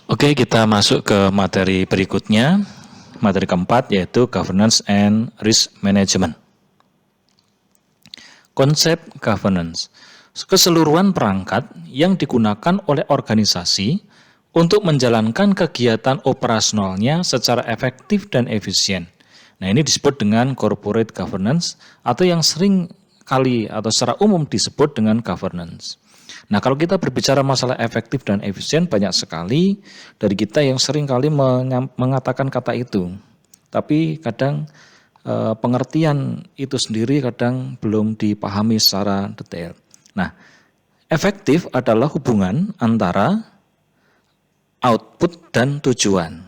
Oke, kita masuk ke materi berikutnya. Materi keempat yaitu Governance and Risk Management. Konsep governance, keseluruhan perangkat yang digunakan oleh organisasi untuk menjalankan kegiatan operasionalnya secara efektif dan efisien. Nah, ini disebut dengan corporate governance atau yang sering kali atau secara umum disebut dengan governance. Nah, kalau kita berbicara masalah efektif dan efisien, banyak sekali dari kita yang sering kali mengatakan kata itu. Tapi kadang pengertian itu sendiri kadang belum dipahami secara detail. Nah, efektif adalah hubungan antara output dan tujuan.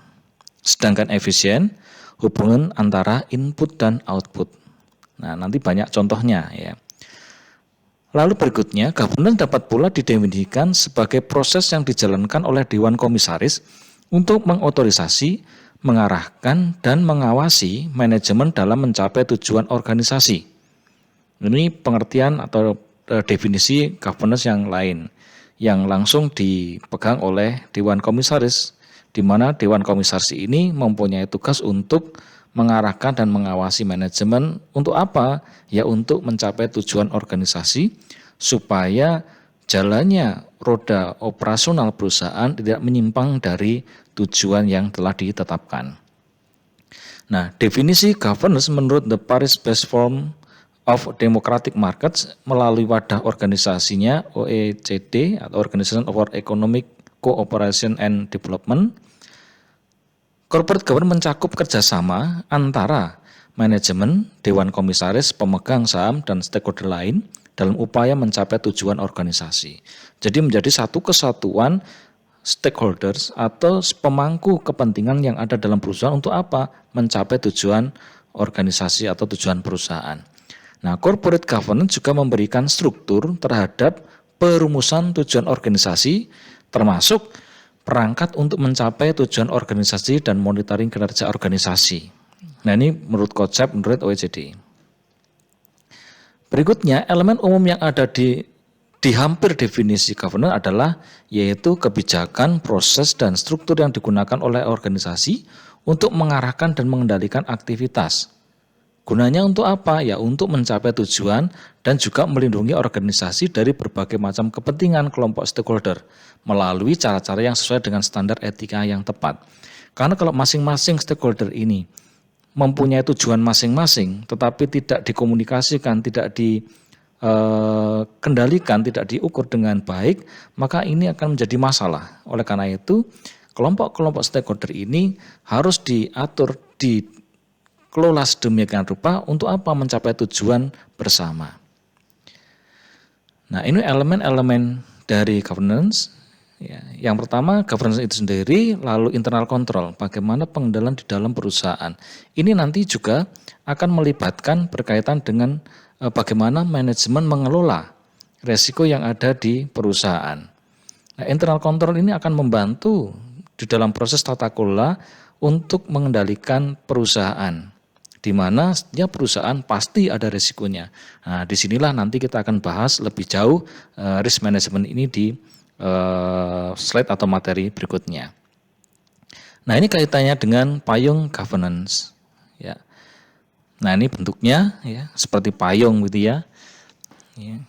Sedangkan efisien hubungan antara input dan output. Nah, nanti banyak contohnya ya. Lalu berikutnya, governance dapat pula didefinisikan sebagai proses yang dijalankan oleh Dewan Komisaris untuk mengotorisasi, mengarahkan, dan mengawasi manajemen dalam mencapai tujuan organisasi. Ini pengertian atau definisi governance yang lain, yang langsung dipegang oleh Dewan Komisaris, di mana Dewan Komisaris ini mempunyai tugas untuk mengarahkan dan mengawasi manajemen untuk apa? Ya untuk mencapai tujuan organisasi supaya jalannya roda operasional perusahaan tidak menyimpang dari tujuan yang telah ditetapkan. Nah, definisi governance menurut the Paris-Based Forum of Democratic Markets melalui wadah organisasinya OECD atau Organization for Economic Cooperation and Development. Corporate governance mencakup kerjasama antara manajemen, dewan komisaris, pemegang saham, dan stakeholder lain dalam upaya mencapai tujuan organisasi. Jadi menjadi satu kesatuan stakeholders atau pemangku kepentingan yang ada dalam perusahaan untuk apa? Mencapai tujuan organisasi atau tujuan perusahaan. Nah, corporate governance juga memberikan struktur terhadap perumusan tujuan organisasi termasuk perangkat untuk mencapai tujuan organisasi dan monitoring kinerja organisasi. Nah, ini menurut konsep menurut OECD. Berikutnya, elemen umum yang ada di hampir definisi governance adalah yaitu kebijakan, proses, dan struktur yang digunakan oleh organisasi untuk mengarahkan dan mengendalikan aktivitas. Gunanya untuk apa? Ya untuk mencapai tujuan dan juga melindungi organisasi dari berbagai macam kepentingan kelompok stakeholder melalui cara-cara yang sesuai dengan standar etika yang tepat. Karena kalau masing-masing stakeholder ini mempunyai tujuan masing-masing tetapi tidak dikomunikasikan, tidak dikendalikan, tidak diukur dengan baik, maka ini akan menjadi masalah. Oleh karena itu, kelompok-kelompok stakeholder ini harus diatur, dikelola sedemikian rupa untuk apa? Mencapai tujuan bersama. Nah, ini elemen-elemen dari governance. Ya, yang pertama governance itu sendiri, lalu internal control, bagaimana pengendalian di dalam perusahaan. Ini nanti juga akan melibatkan berkaitan dengan bagaimana manajemen mengelola resiko yang ada di perusahaan. Nah, internal control ini akan membantu di dalam proses tata kelola untuk mengendalikan perusahaan, di mana setiap perusahaan pasti ada resikonya. Nah, disinilah nanti kita akan bahas lebih jauh risk management ini di slide atau materi berikutnya. Nah, ini kaitannya dengan payung governance. Ya. Nah, ini bentuknya ya seperti payung gitu ya. Ya.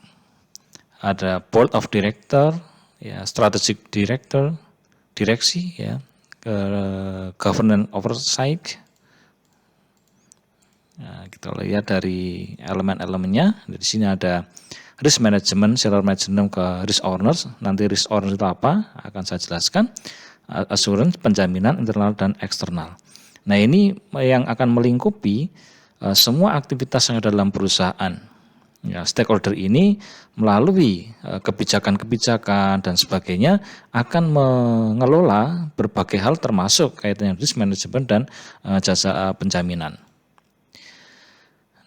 Ada board of director, ya, strategic director, direksi, ya, governance oversight. Nah, kita lihat dari elemen-elemennya. Di sini ada risk management, senior management ke risk owners. Nanti risk owners itu apa? Akan saya jelaskan. Assurance, penjaminan internal dan eksternal. Nah, ini yang akan melingkupi semua aktivitas yang ada dalam perusahaan. Ya, stakeholder ini melalui kebijakan-kebijakan dan sebagainya akan mengelola berbagai hal termasuk kaitannya risk management dan jasa penjaminan.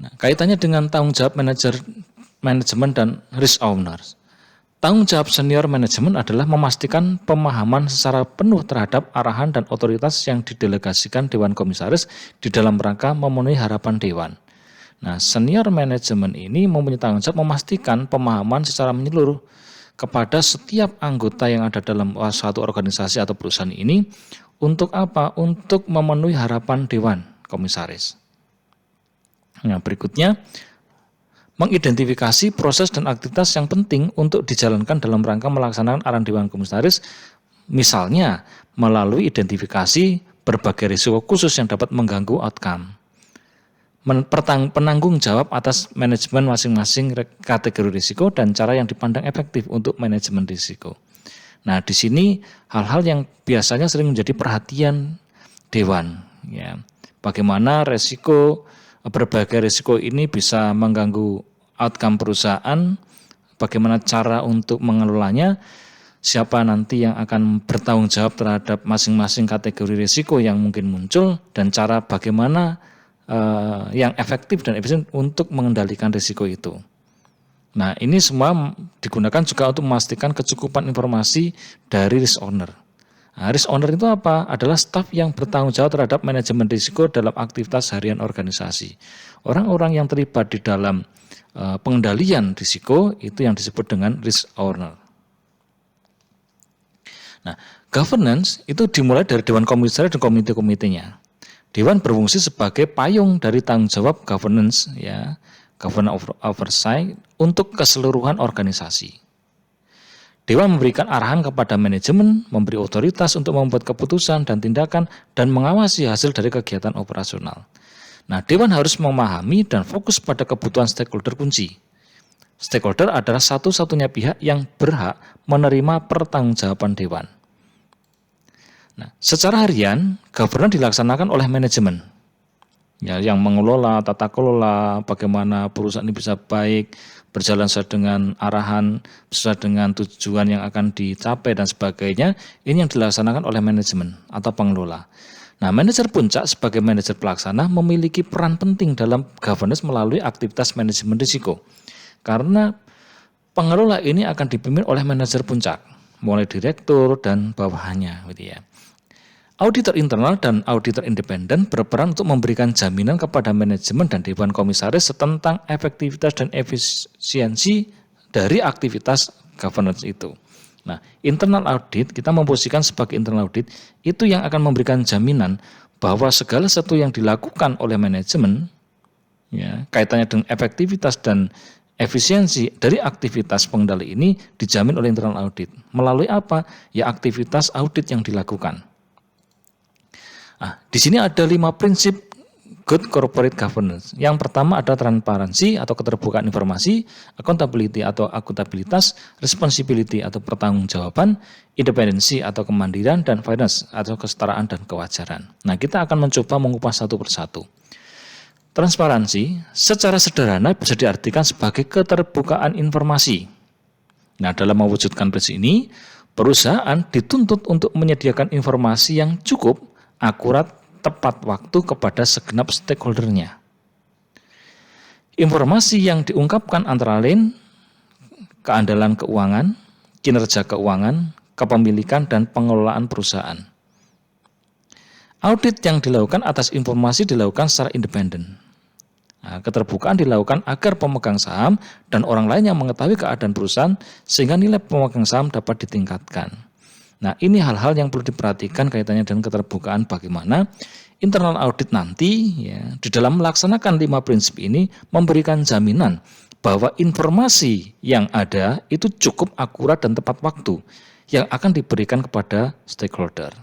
Nah, kaitannya dengan tanggung jawab manajemen dan risk owners. Tanggung jawab senior manajemen adalah memastikan pemahaman secara penuh terhadap arahan dan otoritas yang didelegasikan Dewan Komisaris di dalam rangka memenuhi harapan Dewan. Nah, senior manajemen ini mempunyai tanggung jawab memastikan pemahaman secara menyeluruh kepada setiap anggota yang ada dalam suatu organisasi atau perusahaan ini untuk apa? Untuk memenuhi harapan Dewan Komisaris. Nah, berikutnya mengidentifikasi proses dan aktivitas yang penting untuk dijalankan dalam rangka melaksanakan arahan Dewan Komisaris, misalnya melalui identifikasi berbagai risiko khusus yang dapat mengganggu outcome. Penanggung jawab atas manajemen masing-masing kategori risiko dan cara yang dipandang efektif untuk manajemen risiko. Nah, di sini hal-hal yang biasanya sering menjadi perhatian Dewan, ya. Bagaimana berbagai risiko ini bisa mengganggu outcome perusahaan, bagaimana cara untuk mengelolanya, siapa nanti yang akan bertanggung jawab terhadap masing-masing kategori risiko yang mungkin muncul, dan cara bagaimana yang efektif dan efisien untuk mengendalikan risiko itu. Nah, ini semua digunakan juga untuk memastikan kecukupan informasi dari risk owner. Nah, risk owner itu apa? Adalah staf yang bertanggung jawab terhadap manajemen risiko dalam aktivitas harian organisasi. Orang-orang yang terlibat di dalam pengendalian risiko itu yang disebut dengan risk owner. Nah, governance itu dimulai dari Dewan Komisaris dan komite-komitenya. Dewan berfungsi sebagai payung dari tanggung jawab governance, ya, governance oversight untuk keseluruhan organisasi. Dewan memberikan arahan kepada manajemen, memberi otoritas untuk membuat keputusan dan tindakan, dan mengawasi hasil dari kegiatan operasional. Nah, Dewan harus memahami dan fokus pada kebutuhan stakeholder kunci. Stakeholder adalah satu-satunya pihak yang berhak menerima pertanggungjawaban Dewan. Nah, secara harian, governance dilaksanakan oleh manajemen, ya, yang mengelola tata kelola, bagaimana perusahaan ini bisa baik, berjalan sesuai dengan arahan, sesuai dengan tujuan yang akan dicapai dan sebagainya. Ini yang dilaksanakan oleh manajemen atau pengelola. Nah, manajer puncak sebagai manajer pelaksana memiliki peran penting dalam governance melalui aktivitas manajemen risiko. Karena pengelola ini akan dipimpin oleh manajer puncak, mulai direktur dan bawahannya, gitu ya. Auditor internal dan auditor independen berperan untuk memberikan jaminan kepada manajemen dan Dewan Komisaris tentang efektivitas dan efisiensi dari aktivitas governance itu. Nah, internal audit kita memposisikan sebagai internal audit itu yang akan memberikan jaminan bahwa segala sesuatu yang dilakukan oleh manajemen, ya, kaitannya dengan efektivitas dan efisiensi dari aktivitas pengendali ini dijamin oleh internal audit. Melalui apa? Ya, aktivitas audit yang dilakukan. Nah, di sini ada 5 prinsip good corporate governance. Yang pertama ada transparansi atau keterbukaan informasi, accountability atau akuntabilitas, responsibility atau pertanggungjawaban, independensi atau kemandirian, dan fairness atau kesetaraan dan kewajaran. Nah, kita akan mencoba mengupas satu persatu. Transparansi secara sederhana bisa diartikan sebagai keterbukaan informasi. Nah, dalam mewujudkan prinsip ini, perusahaan dituntut untuk menyediakan informasi yang cukup, akurat, tepat waktu kepada segenap stakeholdernya. Informasi yang diungkapkan antara lain keandalan keuangan, kinerja keuangan, kepemilikan, dan pengelolaan perusahaan. Audit yang dilakukan atas informasi dilakukan secara independen. Nah, keterbukaan dilakukan agar pemegang saham dan orang lain yang mengetahui keadaan perusahaan sehingga nilai pemegang saham dapat ditingkatkan. Nah, ini hal-hal yang perlu diperhatikan kaitannya dengan keterbukaan, bagaimana internal audit nanti, ya, di dalam melaksanakan 5 prinsip ini memberikan jaminan bahwa informasi yang ada itu cukup akurat dan tepat waktu yang akan diberikan kepada stakeholder.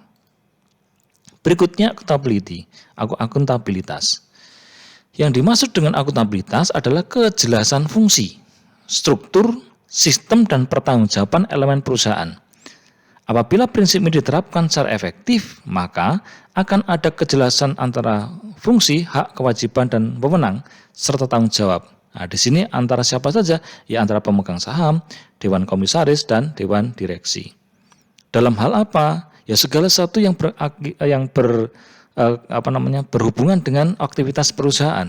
Berikutnya accountability, akuntabilitas. Yang dimaksud dengan akuntabilitas adalah kejelasan fungsi, struktur, sistem, dan pertanggungjawaban elemen perusahaan. Apabila prinsip ini diterapkan secara efektif, maka akan ada kejelasan antara fungsi, hak, kewajiban, dan wewenang, serta tanggung jawab. Nah, di sini antara siapa saja? Ya, antara pemegang saham, Dewan Komisaris, dan Dewan Direksi. Dalam hal apa? Ya, segala sesuatu yang berhubungan dengan aktivitas perusahaan.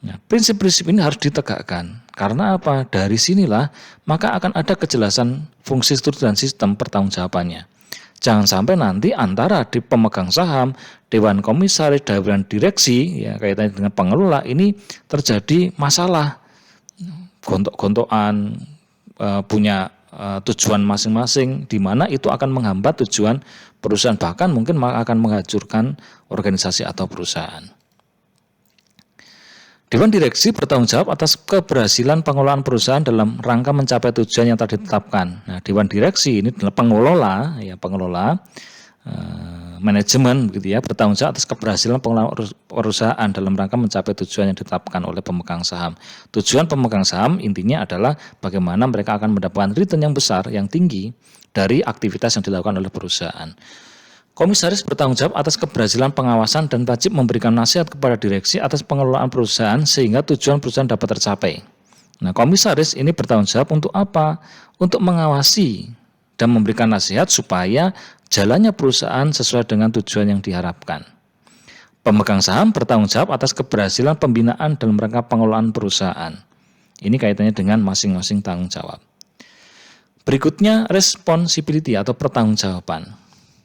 Nah, prinsip-prinsip ini harus ditegakkan. Karena apa? Dari sinilah maka akan ada kejelasan fungsi, struktur, dan sistem pertanggungjawabannya. Jangan sampai nanti antara di pemegang saham, Dewan Komisaris, Dewan Direksi, ya, kaitannya dengan pengelola ini terjadi masalah gontok-gontokan, punya tujuan masing-masing, di mana itu akan menghambat tujuan perusahaan, bahkan mungkin akan menghancurkan organisasi atau perusahaan. Dewan Direksi bertanggung jawab atas keberhasilan pengelolaan perusahaan dalam rangka mencapai tujuan yang telah ditetapkan. Nah, Dewan Direksi ini adalah pengelola, manajemen, begitu ya, bertanggung jawab atas keberhasilan pengelolaan perusahaan dalam rangka mencapai tujuan yang ditetapkan oleh pemegang saham. Tujuan pemegang saham intinya adalah bagaimana mereka akan mendapatkan return yang besar, yang tinggi dari aktivitas yang dilakukan oleh perusahaan. Komisaris bertanggung jawab atas keberhasilan pengawasan dan wajib memberikan nasihat kepada direksi atas pengelolaan perusahaan sehingga tujuan perusahaan dapat tercapai. Nah, komisaris ini bertanggung jawab untuk apa? Untuk mengawasi dan memberikan nasihat supaya jalannya perusahaan sesuai dengan tujuan yang diharapkan. Pemegang saham bertanggung jawab atas keberhasilan pembinaan dalam rangka pengelolaan perusahaan. Ini kaitannya dengan masing-masing tanggung jawab. Berikutnya responsibility atau pertanggungjawaban.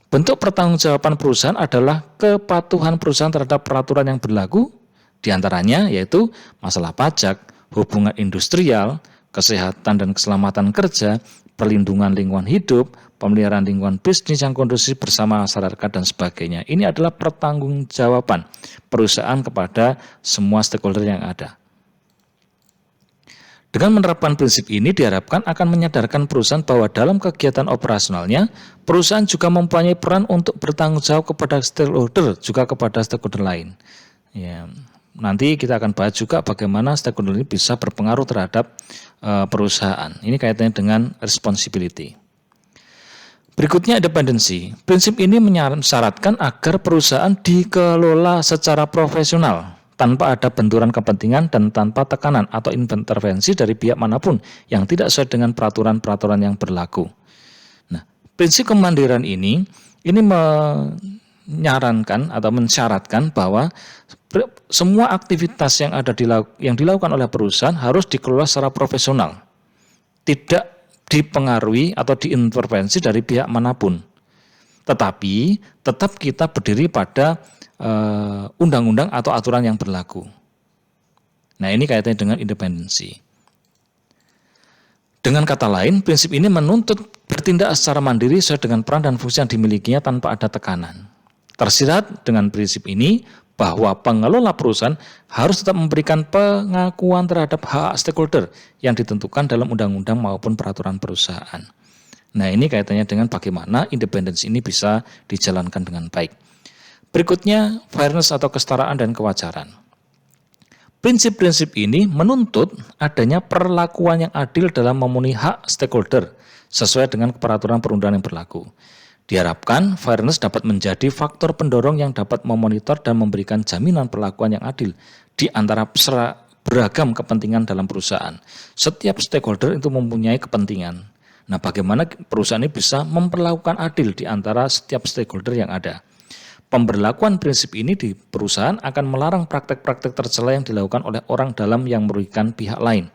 Bentuk pertanggungjawaban perusahaan adalah kepatuhan perusahaan terhadap peraturan yang berlaku, diantaranya yaitu masalah pajak, hubungan industrial, kesehatan dan keselamatan kerja, perlindungan lingkungan hidup, pemeliharaan lingkungan bisnis yang kondusif bersama masyarakat dan sebagainya. Ini adalah pertanggungjawaban perusahaan kepada semua stakeholder yang ada. Dengan menerapkan prinsip ini diharapkan akan menyadarkan perusahaan bahwa dalam kegiatan operasionalnya, perusahaan juga mempunyai peran untuk bertanggung jawab kepada stakeholder, juga kepada stakeholder lain. Ya, nanti kita akan bahas juga bagaimana stakeholder ini bisa berpengaruh terhadap perusahaan. Ini kaitannya dengan responsibility. Berikutnya independensi. Prinsip ini mensyaratkan agar perusahaan dikelola secara profesional, tanpa ada benturan kepentingan dan tanpa tekanan atau intervensi dari pihak manapun yang tidak sesuai dengan peraturan-peraturan yang berlaku. Nah, prinsip kemandirian ini menyarankan atau mensyaratkan bahwa semua aktivitas yang dilakukan oleh perusahaan harus dikelola secara profesional, tidak dipengaruhi atau diintervensi dari pihak manapun. Tetapi tetap kita berdiri pada undang-undang atau aturan yang berlaku. Nah, ini kaitannya dengan independensi. Dengan kata lain, prinsip ini menuntut bertindak secara mandiri sesuai dengan peran dan fungsi yang dimilikinya tanpa ada tekanan. Tersirat dengan prinsip ini bahwa pengelola perusahaan harus tetap memberikan pengakuan terhadap hak stakeholder yang ditentukan dalam undang-undang maupun peraturan perusahaan. Nah, ini kaitannya dengan bagaimana independensi ini bisa dijalankan dengan baik. Berikutnya, fairness atau kesetaraan dan kewajaran. Prinsip-prinsip ini menuntut adanya perlakuan yang adil dalam memenuhi hak stakeholder sesuai dengan peraturan perundangan yang berlaku. Diharapkan fairness dapat menjadi faktor pendorong yang dapat memonitor dan memberikan jaminan perlakuan yang adil di antara beragam kepentingan dalam perusahaan. Setiap stakeholder itu mempunyai kepentingan. Nah, bagaimana perusahaan ini bisa memperlakukan adil di antara setiap stakeholder yang ada? Pemberlakuan prinsip ini di perusahaan akan melarang praktek-praktek tercela yang dilakukan oleh orang dalam yang merugikan pihak lain.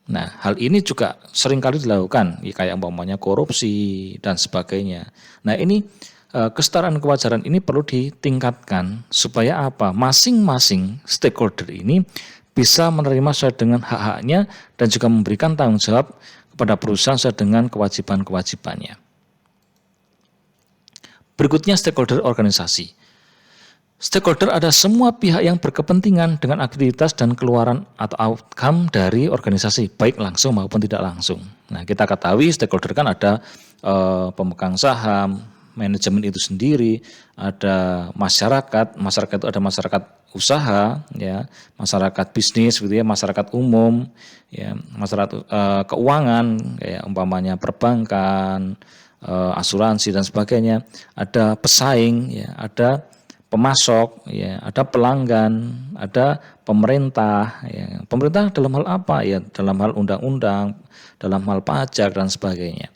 Nah, hal ini juga seringkali dilakukan, kayak umpamanya korupsi dan sebagainya. Nah, ini kesetaraan kewajaran ini perlu ditingkatkan supaya apa? Masing-masing stakeholder ini bisa menerima sesuai dengan hak-haknya dan juga memberikan tanggung jawab kepada perusahaan sesuai dengan kewajiban-kewajibannya. Berikutnya stakeholder organisasi. Stakeholder ada semua pihak yang berkepentingan dengan aktivitas dan keluaran atau outcome dari organisasi, baik langsung maupun tidak langsung. Nah, kita ketahui stakeholder kan ada pemegang saham, manajemen itu sendiri, ada masyarakat itu ada masyarakat usaha, ya, masyarakat bisnis, gitu ya, masyarakat umum, ya, masyarakat keuangan, kayak umpamanya perbankan, asuransi dan sebagainya, ada pesaing, ya, ada pemasok, ya, ada pelanggan, ada pemerintah, ya. Pemerintah dalam hal apa? Ya, dalam hal undang-undang, dalam hal pajak dan sebagainya.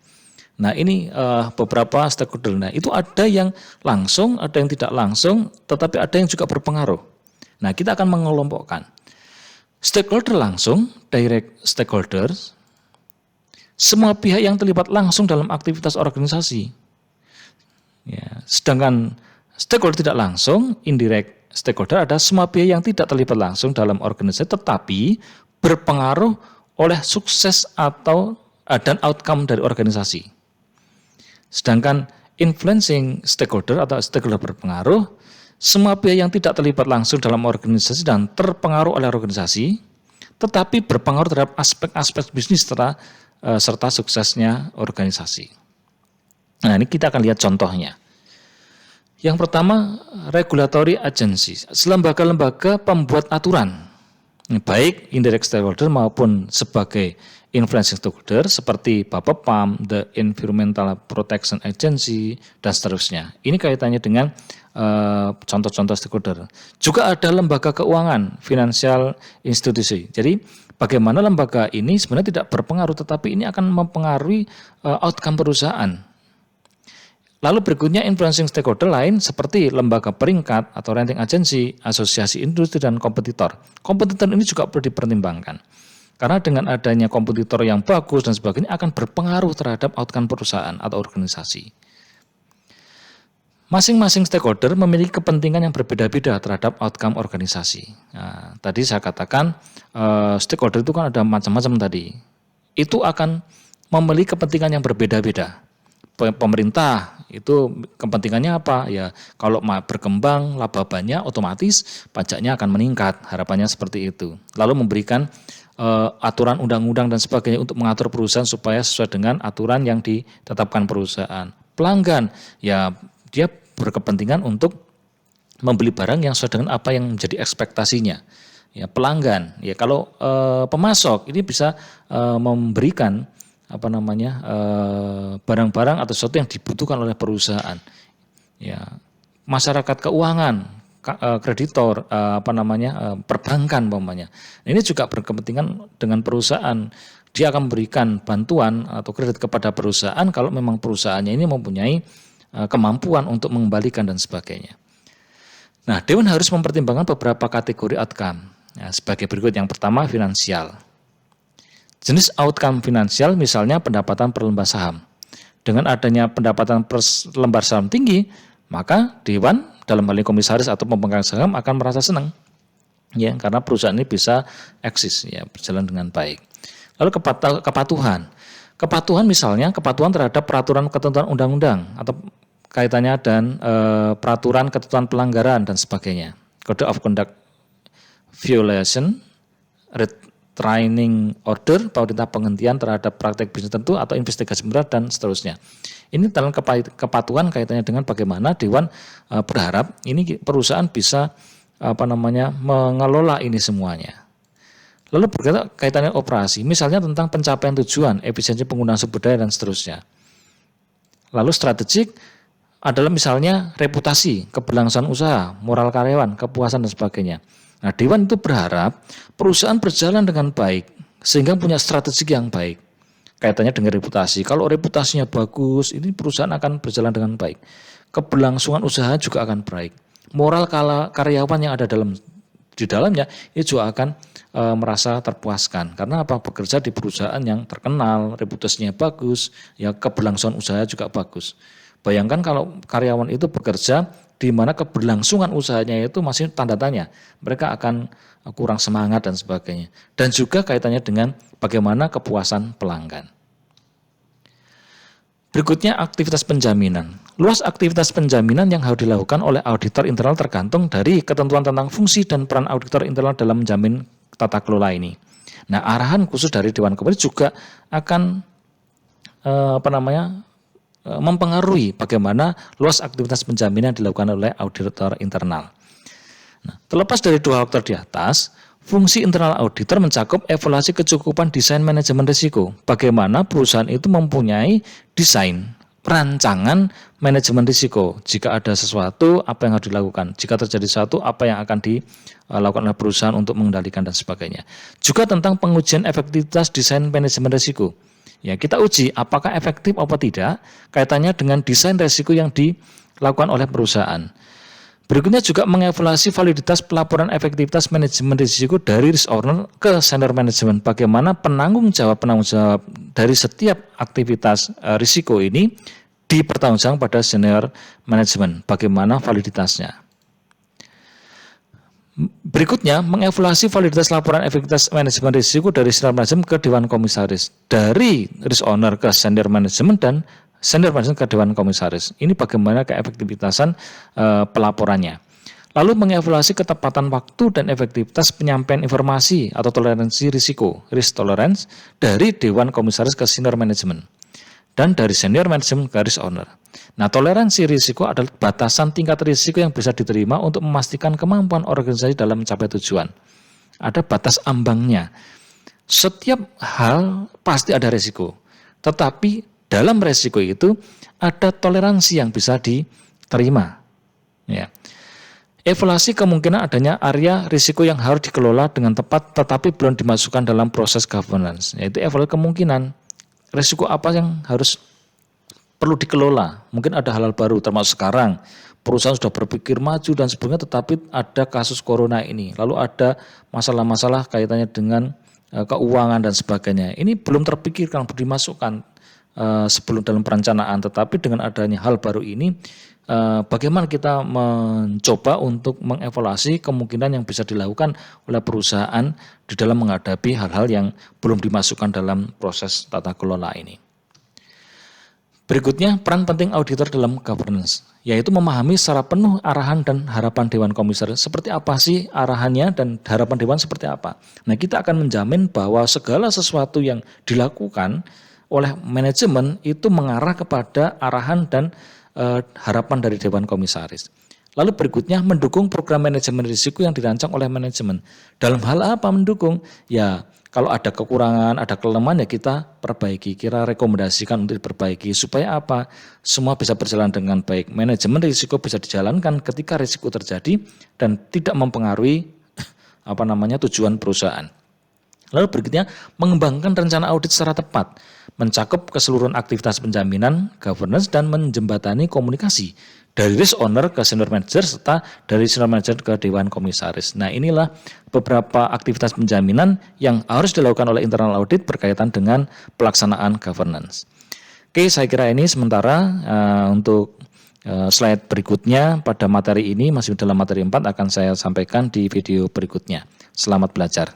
Nah, ini beberapa stakeholder. Nah, itu ada yang langsung, ada yang tidak langsung, tetapi ada yang juga berpengaruh. Nah, kita akan mengelompokkan stakeholder langsung, direct stakeholders, semua pihak yang terlibat langsung dalam aktivitas organisasi. Ya, sedangkan stakeholder tidak langsung, indirect stakeholder, ada semua pihak yang tidak terlibat langsung dalam organisasi tetapi berpengaruh oleh sukses atau dan outcome dari organisasi. Sedangkan influencing stakeholder atau stakeholder berpengaruh, semua pihak yang tidak terlibat langsung dalam organisasi dan terpengaruh oleh organisasi, tetapi berpengaruh terhadap aspek-aspek bisnis serta suksesnya organisasi. Nah, ini kita akan lihat contohnya. Yang pertama, regulatory agencies, lembaga-lembaga pembuat aturan, baik indirect stakeholder maupun sebagai influencing stakeholder seperti BAPEPAM, the Environmental Protection Agency, dan seterusnya. Ini kaitannya dengan contoh-contoh stakeholder. Juga ada lembaga keuangan, financial institusi. Jadi bagaimana lembaga ini sebenarnya tidak berpengaruh, tetapi ini akan mempengaruhi outcome perusahaan. Lalu berikutnya influencing stakeholder lain seperti lembaga peringkat atau rating agency, asosiasi industri, dan kompetitor. Kompetitor ini juga perlu dipertimbangkan. Karena dengan adanya kompetitor yang bagus dan sebagainya akan berpengaruh terhadap outcome perusahaan atau organisasi. Masing-masing stakeholder memiliki kepentingan yang berbeda-beda terhadap outcome organisasi. Nah, tadi saya katakan stakeholder itu kan ada macam-macam tadi. Itu akan memiliki kepentingan yang berbeda-beda. Pemerintah itu kepentingannya apa? Ya, kalau berkembang laba banyak, otomatis pajaknya akan meningkat. Harapannya seperti itu. Lalu memberikan aturan undang-undang dan sebagainya untuk mengatur perusahaan supaya sesuai dengan aturan yang ditetapkan perusahaan. Pelanggan, ya dia berkepentingan untuk membeli barang yang sesuai dengan apa yang menjadi ekspektasinya. Ya, pelanggan, ya kalau pemasok ini bisa memberikan barang-barang atau sesuatu yang dibutuhkan oleh perusahaan. Ya, masyarakat keuangan, kreditor, perbankan umpamanya. Ini juga berkepentingan dengan perusahaan. Dia akan memberikan bantuan atau kredit kepada perusahaan kalau memang perusahaannya ini mempunyai kemampuan untuk mengembalikan dan sebagainya. Nah, Dewan harus mempertimbangkan beberapa kategori outcome. Ya, sebagai berikut. Yang pertama, finansial. Jenis outcome finansial misalnya pendapatan per lembar saham. Dengan adanya pendapatan per lembar saham tinggi, maka Dewan dalam hal ini komisaris atau pemegang saham akan merasa senang. Ya, karena perusahaan ini bisa eksis, ya, berjalan dengan baik. Lalu kepatuhan. Kepatuhan misalnya kepatuhan terhadap peraturan ketentuan undang-undang atau kaitannya dan peraturan ketentuan pelanggaran dan sebagainya. Code of conduct violation, restraining order, perintah penghentian terhadap praktek bisnis tertentu atau investigasi berat dan seterusnya. Ini dalam kepatuhan kaitannya dengan bagaimana Dewan berharap ini perusahaan bisa mengelola ini semuanya. Lalu berkaitan kaitannya operasi, misalnya tentang pencapaian tujuan, efisiensi penggunaan sumber daya dan seterusnya. Lalu strategik adalah misalnya reputasi, keberlangsungan usaha, moral karyawan, kepuasan dan sebagainya. Nah, Dewan itu berharap perusahaan berjalan dengan baik sehingga punya strategi yang baik. Kaitannya dengan reputasi. Kalau reputasinya bagus, ini perusahaan akan berjalan dengan baik. Keberlangsungan usaha juga akan baik. Moral karyawan yang ada di dalamnya itu juga akan merasa terpuaskan. Karena apa? Bekerja di perusahaan yang terkenal, reputasinya bagus, ya keberlangsungan usaha juga bagus. Bayangkan kalau karyawan itu bekerja di mana keberlangsungan usahanya itu masih tanda tanya, mereka akan kurang semangat dan sebagainya. Dan juga kaitannya dengan bagaimana kepuasan pelanggan. Berikutnya aktivitas penjaminan. Luas aktivitas penjaminan yang harus dilakukan oleh auditor internal tergantung dari ketentuan tentang fungsi dan peran auditor internal dalam menjamin tata kelola ini. Nah, arahan khusus dari Dewan Komisaris juga akan mempengaruhi bagaimana luas aktivitas penjaminan yang dilakukan oleh auditor internal. Nah, terlepas dari dua faktor di atas, fungsi internal auditor mencakup evaluasi kecukupan desain manajemen risiko. Bagaimana perusahaan itu mempunyai desain, perancangan manajemen risiko. Jika ada sesuatu, apa yang harus dilakukan. Jika terjadi sesuatu, apa yang akan dilakukan oleh perusahaan untuk mengendalikan dan sebagainya. Juga tentang pengujian efektivitas desain manajemen risiko. Ya, kita uji apakah efektif atau tidak kaitannya dengan desain risiko yang dilakukan oleh perusahaan. Berikutnya juga mengevaluasi validitas pelaporan efektivitas manajemen risiko dari risk owner ke senior management. Bagaimana penanggung jawab dari setiap aktivitas risiko ini dipertanggungjawabkan pada senior management. Bagaimana validitasnya. Berikutnya, mengevaluasi validitas laporan efektivitas manajemen risiko dari senior manajemen ke Dewan Komisaris. Dari risk owner ke senior manajemen dan senior manajemen ke Dewan Komisaris. Ini bagaimana keefektivitasan pelaporannya. Lalu mengevaluasi ketepatan waktu dan efektivitas penyampaian informasi atau toleransi risiko, risk tolerance, dari Dewan Komisaris ke senior manajemen. Dan dari senior manajemen ke risk owner. Nah, toleransi risiko adalah batasan tingkat risiko yang bisa diterima untuk memastikan kemampuan organisasi dalam mencapai tujuan. Ada batas ambangnya. Setiap hal pasti ada risiko. Tetapi dalam risiko itu ada toleransi yang bisa diterima. Ya. Evaluasi kemungkinan adanya area risiko yang harus dikelola dengan tepat tetapi belum dimasukkan dalam proses governance. Yaitu evaluasi kemungkinan risiko apa yang harus perlu dikelola. Mungkin ada hal-hal baru termasuk sekarang perusahaan sudah berpikir maju dan sebagainya, tetapi ada kasus corona ini. Lalu ada masalah-masalah kaitannya dengan keuangan dan sebagainya. Ini belum terpikirkan, belum dimasukkan sebelum dalam perencanaan. Tetapi dengan adanya hal baru ini, bagaimana kita mencoba untuk mengevaluasi kemungkinan yang bisa dilakukan oleh perusahaan di dalam menghadapi hal-hal yang belum dimasukkan dalam proses tata kelola ini. Berikutnya, peran penting auditor dalam governance, yaitu memahami secara penuh arahan dan harapan Dewan Komisaris. Seperti apa sih arahannya dan harapan Dewan seperti apa? Nah, kita akan menjamin bahwa segala sesuatu yang dilakukan oleh manajemen itu mengarah kepada arahan dan harapan dari Dewan Komisaris. Lalu berikutnya, mendukung program manajemen risiko yang dirancang oleh manajemen. Dalam hal apa mendukung? Ya, kalau ada kekurangan, ada kelemahan ya kita perbaiki, kita rekomendasikan untuk diperbaiki. Supaya apa? Semua bisa berjalan dengan baik. Manajemen risiko bisa dijalankan ketika risiko terjadi dan tidak mempengaruhi tujuan perusahaan. Lalu berikutnya, mengembangkan rencana audit secara tepat, mencakup keseluruhan aktivitas penjaminan, governance, dan menjembatani komunikasi dari risk owner ke senior manager serta dari senior manager ke Dewan Komisaris. Nah, inilah beberapa aktivitas penjaminan yang harus dilakukan oleh internal audit berkaitan dengan pelaksanaan governance. Oke, saya kira ini sementara untuk slide berikutnya pada materi ini masih dalam materi 4 akan saya sampaikan di video berikutnya. Selamat belajar.